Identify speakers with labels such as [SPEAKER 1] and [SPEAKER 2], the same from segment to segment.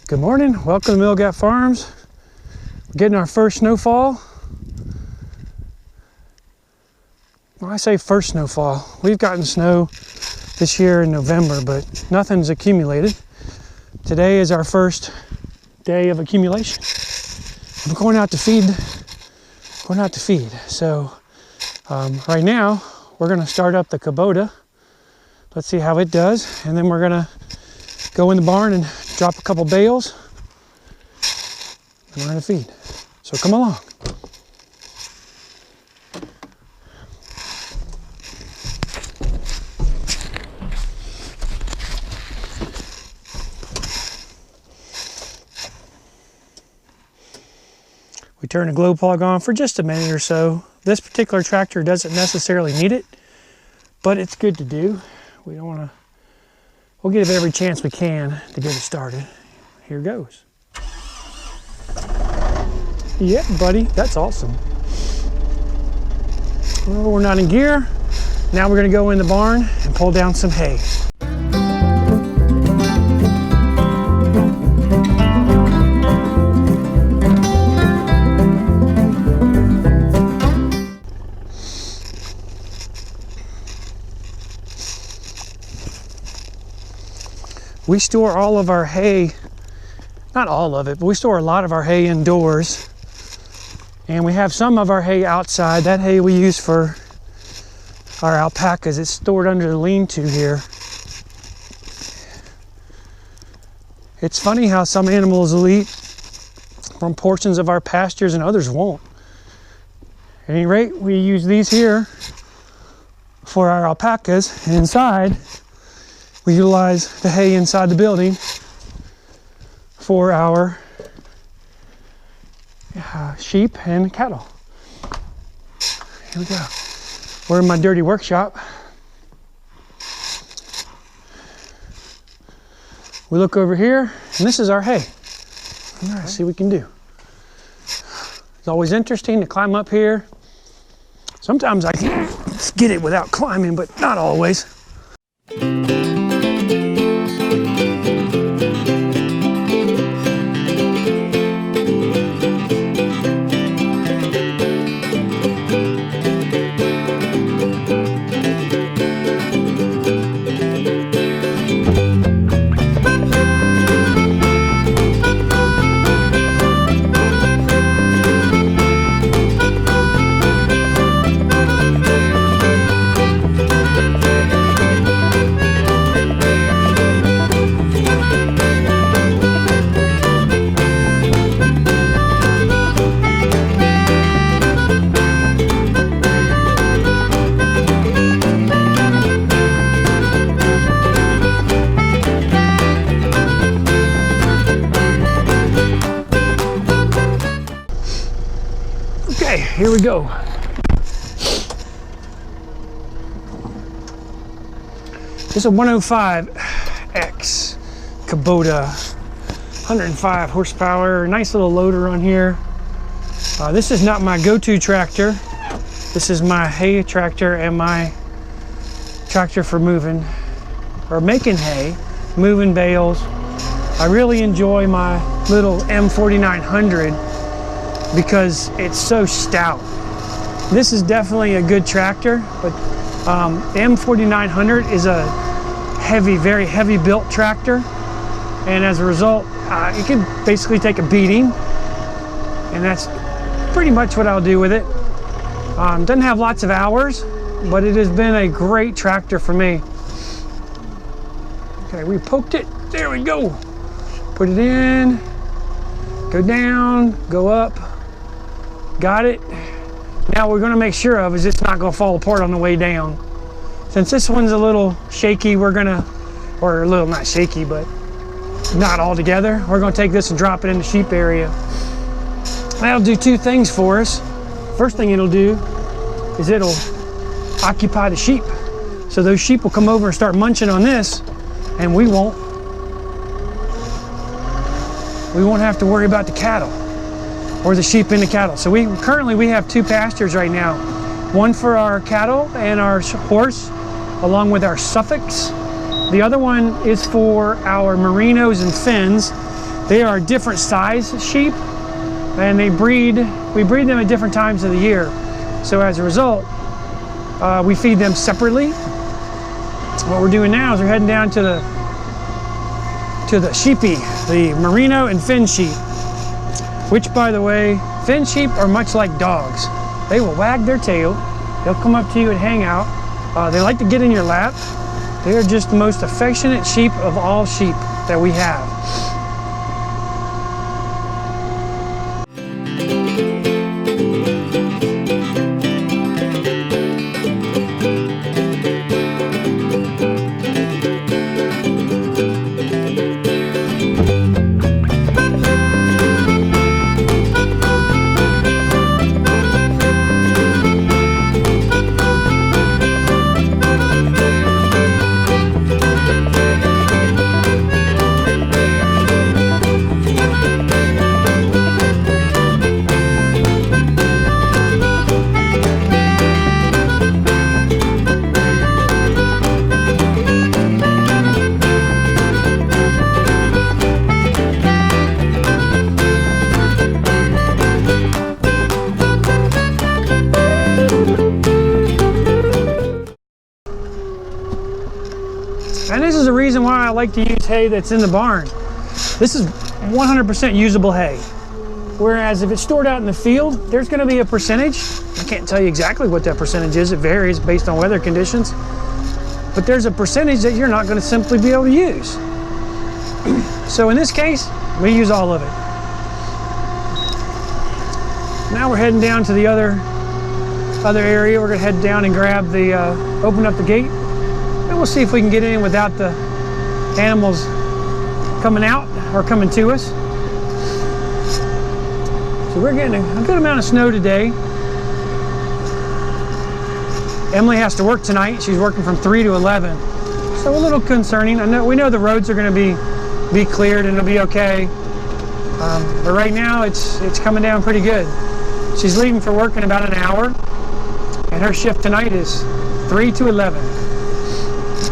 [SPEAKER 1] Good morning, welcome to Mill Gap Farms. We're getting our first snowfall. When I say first snowfall, we've gotten snow this year in November, but nothing's accumulated. Today is our first day of accumulation. I'm going out to feed. So right now, we're gonna start up the Kubota. Let's see how it does, and then we're gonna go in the barn and drop a couple bales, and we're gonna feed. So come along. We turn the glow plug on for just a minute or so. This particular tractor doesn't necessarily need it, but it's good to do. We don't wanna, we'll give it every chance we can to get it started. Here goes. Yeah, buddy, that's awesome. Well, we're not in gear. Now we're gonna go in the barn and pull down some hay. We store all of our hay, not all of it, but we store a lot of our hay indoors. And we have some of our hay outside. That hay we use for our alpacas. It's stored under the lean-to here. It's funny how some animals will eat from portions of our pastures and others won't. At any rate, we use these here for our alpacas, and inside we utilize the hay inside the building for our sheep and cattle. Here we go. We're in my dirty workshop. We look over here, and this is our hay. All right, see what we can do. It's always interesting to climb up here. Sometimes I can get it without climbing, but not always. Okay, here we go. This is a 105X Kubota, 105 horsepower, nice little loader on here. This is not my go-to tractor. This is my hay tractor and my tractor for moving, or making hay, moving bales. I really enjoy my little M4900 because it's so stout. This is definitely a good tractor, but the M4900 is a heavy, very heavy built tractor, and as a result, it can basically take a beating, and that's pretty much what I'll do with it. Doesn't have lots of hours, but it has been a great tractor for me. Okay, we poked it, there we go. Put it in, go down, go up. Got it. Now we're going to make sure of is it's not going to fall apart on the way down. Since this one's a little shaky, we're going to, or a little not shaky, but not all together, we're going to take this and drop it in the sheep area. That'll do two things for us. First thing it'll do is it'll occupy the sheep. So those sheep will come over and start munching on this, and we won't have to worry about the cattle. Or the sheep and the cattle. So currently we have two pastures right now. One for our cattle and our horse, along with our Suffolks. The other one is for our merinos and Finns They are different size sheep, and we breed them at different times of the year. So as a result, we feed them separately. What we're doing now is we're heading down to the sheepy, the merino and fin sheep, which, by the way, fin sheep are much like dogs. They will wag their tail. They'll come up to you and hang out. They like to get in your lap. They are just the most affectionate sheep of all sheep that we have. And this is the reason why I like to use hay that's in the barn. This is 100% usable hay. Whereas if it's stored out in the field, there's going to be a percentage. I can't tell you exactly what that percentage is. It varies based on weather conditions. But there's a percentage that you're not going to simply be able to use. So in this case, we use all of it. Now we're heading down to the other area. We're going to head down and grab the, open up the gate. And we'll see if we can get in without the animals coming out or coming to us. So we're getting a good amount of snow today. Emily has to work tonight. She's working from 3 to 11. So a little concerning. We know the roads are going to be cleared and it'll be okay. But right now it's coming down pretty good. She's leaving for work in about an hour. And her shift tonight is 3 to 11.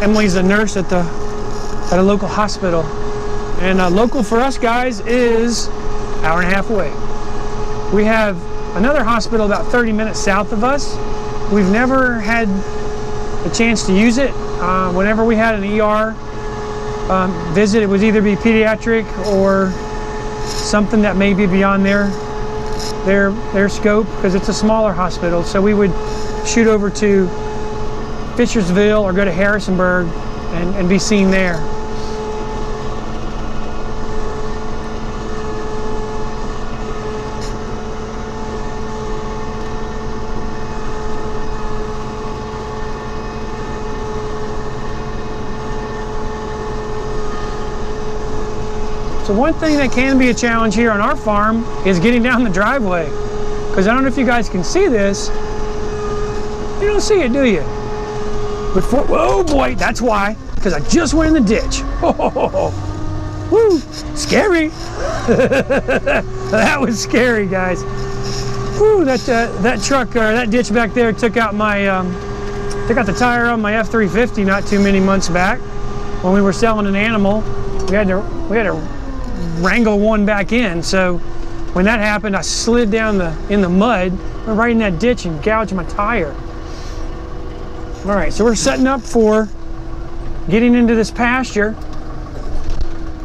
[SPEAKER 1] Emily's a nurse at a local hospital, and local for us guys is an hour and a half away. We have another hospital about 30 minutes south of us. We've never had a chance to use it. Whenever we had an ER visit, it would either be pediatric or something that may be beyond their scope, because it's a smaller hospital. So we would shoot over to Fishersville or go to Harrisonburg and be seen there. So one thing that can be a challenge here on our farm is getting down the driveway, because I don't know if you guys can see this. You don't see it, do you? Before, oh boy, that's why, because I just went in the ditch. Oh, woo, scary. That was scary, guys. Woo, that truck or that ditch back there took out the tire on my F-350 not too many months back when we were selling an animal. We had to wrangle one back in. So when that happened, I slid down in the mud, went right in that ditch and gouged my tire. All right, so we're setting up for getting into this pasture.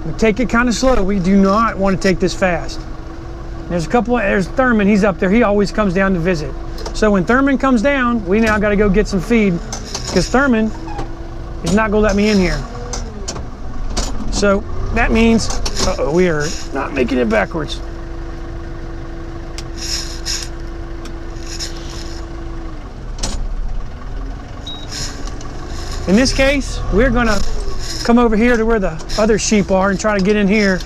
[SPEAKER 1] We take it kind of slow. We do not want to take this fast. There's Thurman, he's up there. He always comes down to visit. So when Thurman comes down, we now got to go get some feed, because Thurman is not going to let me in here. So that means, we are not making it backwards. In this case, we're gonna come over here to where the other sheep are and try to get in here,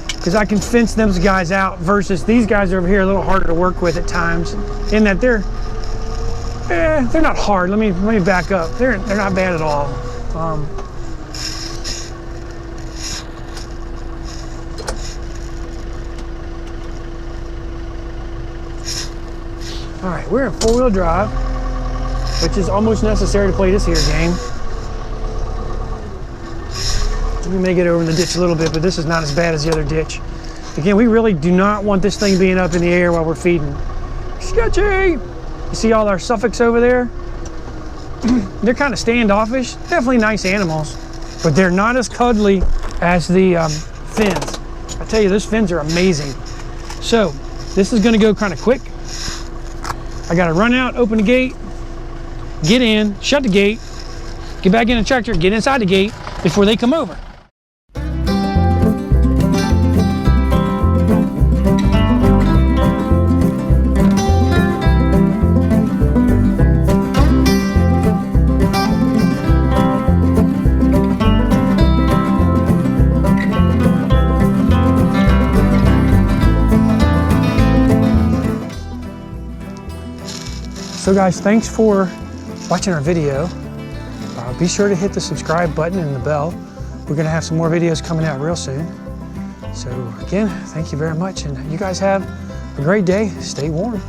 [SPEAKER 1] because I can fence those guys out, versus these guys over here are a little harder to work with at times, in that they're not hard. Let me back up. They're not bad at all. All right, we're in four-wheel drive, which is almost necessary to play this here game. We may get over in the ditch a little bit, but this is not as bad as the other ditch. Again, we really do not want this thing being up in the air while we're feeding. Sketchy! You see all our Suffolks over there? They're kind of standoffish. Definitely nice animals, but they're not as cuddly as the Finns. I tell you, those Finns are amazing. So this is going to go kind of quick. I got to run out, open the gate, get in, shut the gate, get back in the tractor, get inside the gate before they come over. So guys, thanks for watching our video. Be sure to hit the subscribe button and the bell. We're gonna have some more videos coming out real soon. So again, thank you very much, and you guys have a great day. Stay warm.